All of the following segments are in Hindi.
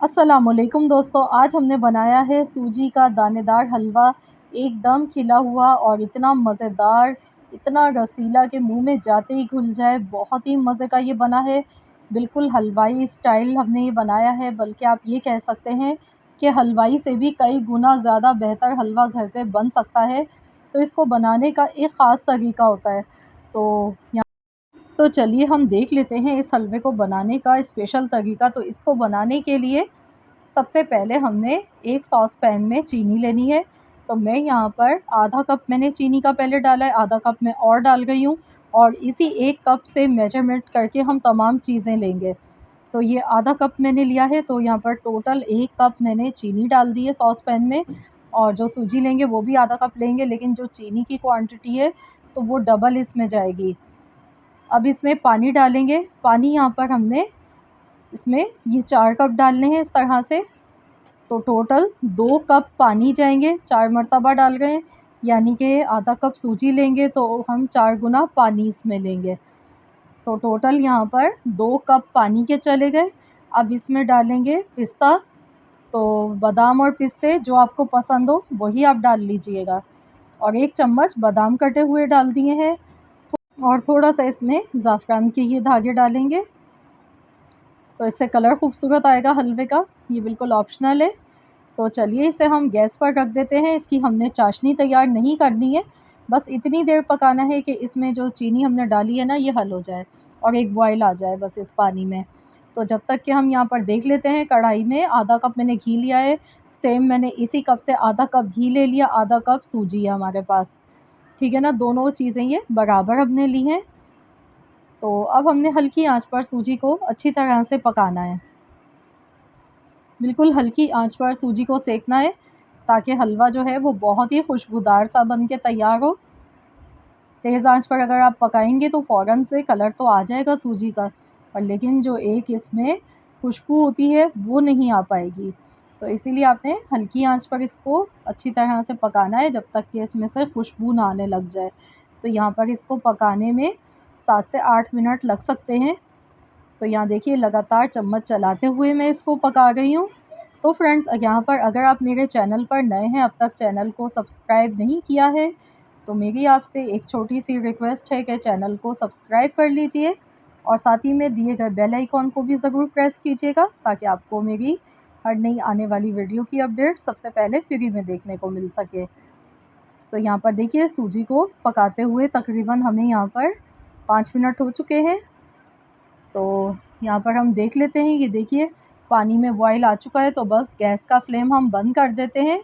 अस्सलामुअलैकुम दोस्तों, आज हमने बनाया है सूजी का दानेदार हलवा। एकदम खिला हुआ और इतना मज़ेदार, इतना रसीला कि मुंह में जाते ही घुल जाए। बहुत ही मज़े का ये बना है। बिल्कुल हलवाई स्टाइल हमने ये बनाया है, बल्कि आप ये कह सकते हैं कि हलवाई से भी कई गुना ज़्यादा बेहतर हलवा घर पे बन सकता है। तो इसको बनाने का एक ख़ास तरीका होता है। तो तो चलिए हम देख लेते हैं इस हलवे को बनाने का स्पेशल तरीका। तो इसको बनाने के लिए सबसे पहले हमने एक सॉस पैन में चीनी लेनी है। तो मैं यहाँ पर आधा कप मैंने चीनी का पहले डाला है, आधा कप मैं और डाल गई हूँ और इसी एक कप से मेजरमेंट करके हम तमाम चीज़ें लेंगे। तो ये आधा कप मैंने लिया है, तो यहाँ पर टोटल 1 कप मैंने चीनी डाल दी है सॉस पैन में और जो सूजी लेंगे वो भी आधा कप लेंगे, लेकिन जो चीनी की क्वांटिटी है तो वो डबल इसमें जाएगी। अब इसमें पानी डालेंगे। पानी यहाँ पर हमने इसमें ये 4 कप डालने हैं इस तरह से। तो टोटल 2 कप पानी जाएंगे, 4 मरतबा डाल रहे हैं, यानी कि आधा कप सूजी लेंगे तो हम 4 गुना पानी इसमें लेंगे। तो टोटल यहाँ पर 2 कप पानी के चले गए। अब इसमें डालेंगे पिस्ता। तो बादाम और पिस्ते जो आपको पसंद हो वही आप डाल लीजिएगा और 1 चम्मच बादाम कटे हुए डाल दिए हैं और थोड़ा सा इसमें ज़ाफ़रान के ये धागे डालेंगे। तो इससे कलर खूबसूरत आएगा हलवे का। ये बिल्कुल ऑप्शनल है। तो चलिए इसे हम गैस पर रख देते हैं। इसकी हमने चाशनी तैयार नहीं करनी है, बस इतनी देर पकाना है कि इसमें जो चीनी हमने डाली है ना ये हल हो जाए और एक बॉयल आ जाए बस इस पानी में। तो जब तक कि हम यहाँ पर देख लेते हैं, कढ़ाई में आधा कप मैंने घी लिया है। सेम मैंने इसी कप से आधा कप घी ले लिया, आधा कप सूजी है हमारे पास। ठीक है ना, दोनों चीज़ें ये बराबर हमने ली हैं। तो अब हमने हल्की आंच पर सूजी को अच्छी तरह से पकाना है। बिल्कुल हल्की आंच पर सूजी को सेकना है ताकि हलवा जो है वो बहुत ही खुशबूदार सा बन के तैयार हो। तेज़ आंच पर अगर आप पकाएंगे तो फ़ौरन से कलर तो आ जाएगा सूजी का, पर लेकिन जो एक इसमें खुशबू होती है वो नहीं आ पाएगी। तो इसीलिए आपने हल्की आंच पर इसको अच्छी तरह से पकाना है जब तक कि इसमें से खुशबू ना आने लग जाए। तो यहाँ पर इसको पकाने में 7 से 8 मिनट लग सकते हैं। तो यहाँ देखिए लगातार चम्मच चलाते हुए मैं इसको पका रही हूँ। तो फ्रेंड्स, यहाँ पर अगर आप मेरे चैनल पर नए हैं, अब तक चैनल को सब्सक्राइब नहीं किया है, तो मेरी आपसे एक छोटी सी रिक्वेस्ट है कि चैनल को सब्सक्राइब कर लीजिए और साथ ही में दिए गए बेल आइकॉन को भी ज़रूर प्रेस कीजिएगा ताकि आपको मेरी हर नई आने वाली वीडियो की अपडेट सबसे पहले फ्री में देखने को मिल सके। तो यहाँ पर देखिए सूजी को पकाते हुए तकरीबन हमें यहाँ पर 5 मिनट हो चुके हैं। तो यहाँ पर हम देख लेते हैं, ये देखिए पानी में बॉयल आ चुका है, तो बस गैस का फ्लेम हम बंद कर देते हैं।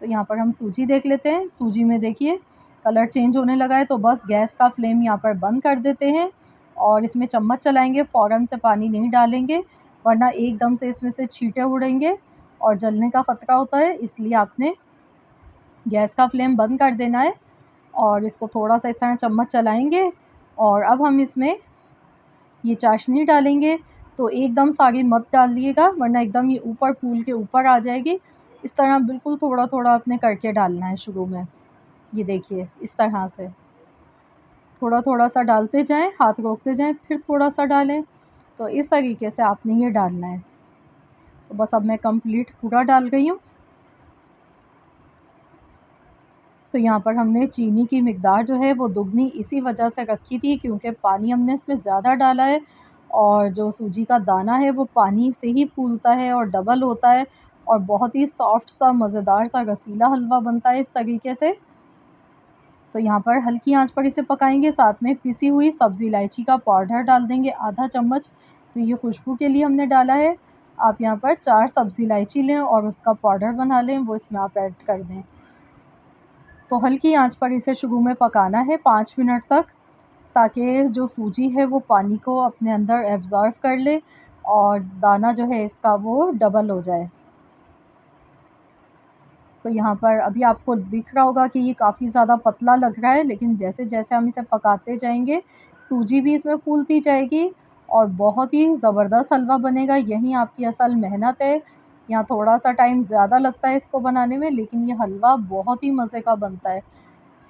तो यहाँ पर हम सूजी देख लेते हैं। सूजी में देखिए कलर चेंज होने लगा है, तो बस गैस का फ्लेम यहाँ पर बंद कर देते हैं और इसमें चम्मच चलाएंगे। फ़ौरन से पानी नहीं डालेंगे वरना एकदम से इसमें से छींटे उड़ेंगे और जलने का ख़तरा होता है, इसलिए आपने गैस का फ्लेम बंद कर देना है और इसको थोड़ा सा इस तरह चम्मच चलाएंगे और अब हम इसमें ये चाशनी डालेंगे। तो एकदम सारी मत डाल दिएगा वरना एकदम ये ऊपर फूल के ऊपर आ जाएगी। इस तरह बिल्कुल थोड़ा-थोड़ा आपने करके डालना है शुरू में। ये देखिए इस तरह से थोड़ा-थोड़ा सा डालते जाएँ, हाथ रोकते जाएँ, फिर थोड़ा-सा डालें। तो इस तरीके से आपने ये डालना है। तो बस अब मैं कंप्लीट पूरा डाल गई हूँ। तो यहाँ पर हमने चीनी की मिक़दार जो है वो दुगनी इसी वजह से रखी थी क्योंकि पानी हमने इसमें ज़्यादा डाला है और जो सूजी का दाना है वो पानी से ही फूलता है और डबल होता है और बहुत ही सॉफ्ट सा मज़ेदार सा रसीला हलवा बनता है इस तरीके से। तो यहाँ पर हल्की आंच पर इसे पकाएंगे, साथ में पिसी हुई सब्ज़ी इलायची का पाउडर डाल देंगे आधा चम्मच। तो ये खुशबू के लिए हमने डाला है। आप यहाँ पर 4 सब्ज़ी इलायची लें और उसका पाउडर बना लें, वो इसमें आप ऐड कर दें। तो हल्की आंच पर इसे शुरू में पकाना है 5 मिनट तक, ताकि जो सूजी है वो पानी को अपने अंदर एब्ज़ॉर्ब कर ले और दाना जो है इसका वो डबल हो जाए। तो यहाँ पर अभी आपको दिख रहा होगा कि ये काफ़ी ज़्यादा पतला लग रहा है, लेकिन जैसे-जैसे हम इसे पकाते जाएँगे, सूजी भी इसमें फूलती जाएगी और बहुत ही ज़बरदस्त हलवा बनेगा। यही आपकी असल मेहनत है। यहाँ थोड़ा-सा टाइम ज़्यादा लगता है इसको बनाने में, लेकिन ये हलवा बहुत ही मज़े का बनता है।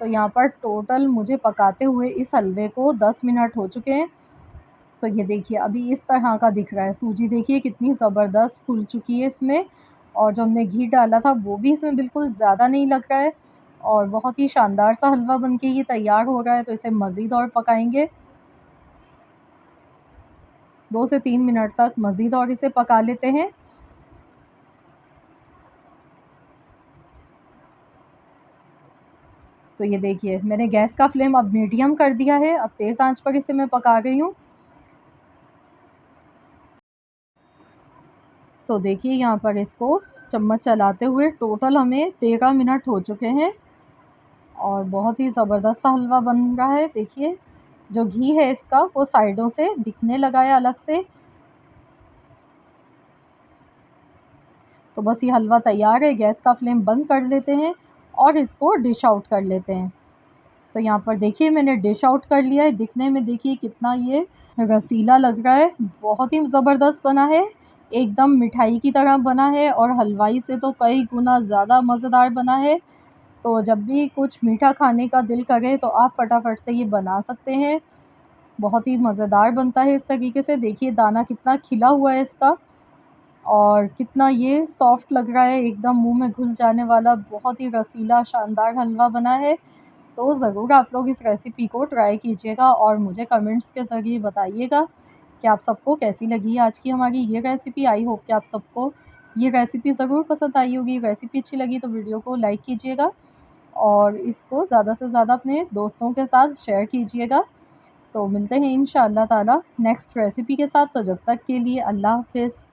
तो यहाँ पर टोटल मुझे पकाते हुए इस हलवे को 10 मिनट हो चुके हैं तो ये देखिए अभी इस तरह का दिख रहा है। सूजी देखिए कितनी ज़बरदस्त फूल चुकी है इसमें, और जो हमने घी डाला था वो भी इसमें बिल्कुल ज़्यादा नहीं लग रहा है, और बहुत ही शानदार सा हलवा बनके ये तैयार हो रहा है। तो इसे मज़ीद और पकाएँगे, 2 से 3 मिनट तक मज़ीद और इसे पका लेते हैं। तो ये देखिए मैंने गैस का फ्लेम अब मीडियम कर दिया है, अब तेज़ आंच पर इसे मैं पका रही हूँ। तो देखिए यहाँ पर इसको चम्मच चलाते हुए टोटल हमें 13 मिनट हो चुके हैं, और बहुत ही ज़बरदस्त सा हलवा बन रहा है। देखिए जो घी है इसका वो साइडों से दिखने लगा है अलग से। तो बस ये हलवा तैयार है, गैस का फ्लेम बंद कर लेते हैं और इसको डिश आउट कर लेते हैं। तो यहाँ पर देखिए मैंने डिश आउट कर लिया है। दिखने में देखिए कितना ये रसीला लग रहा है, बहुत ही ज़बरदस्त बना है, एकदम मिठाई की तरह बना है, और हलवाई से तो कई गुना ज़्यादा मज़ेदार बना है। तो जब भी कुछ मीठा खाने का दिल करे तो आप फटाफट से ये बना सकते हैं। बहुत ही मज़ेदार बनता है इस तरीके से। देखिए दाना कितना खिला हुआ है इसका, और कितना ये सॉफ्ट लग रहा है, एकदम मुँह में घुल जाने वाला बहुत ही रसीला शानदार हलवा बना है। तो ज़रूर आप लोग इस रेसिपी को ट्राई कीजिएगा और मुझे कमेंट्स के ज़रिए बताइएगा कि आप सबको कैसी लगी आज की हमारी ये रेसिपी। आई होप कि आप सबको ये रेसिपी ज़रूर पसंद आई होगी। रेसिपी अच्छी लगी तो वीडियो को लाइक कीजिएगा, और इसको ज़्यादा से ज़्यादा अपने दोस्तों के साथ शेयर कीजिएगा। तो मिलते हैं इंशाअल्लाह ताला नेक्स्ट रेसिपी के साथ। तो जब तक के लिए अल्लाह हाफ़िज़।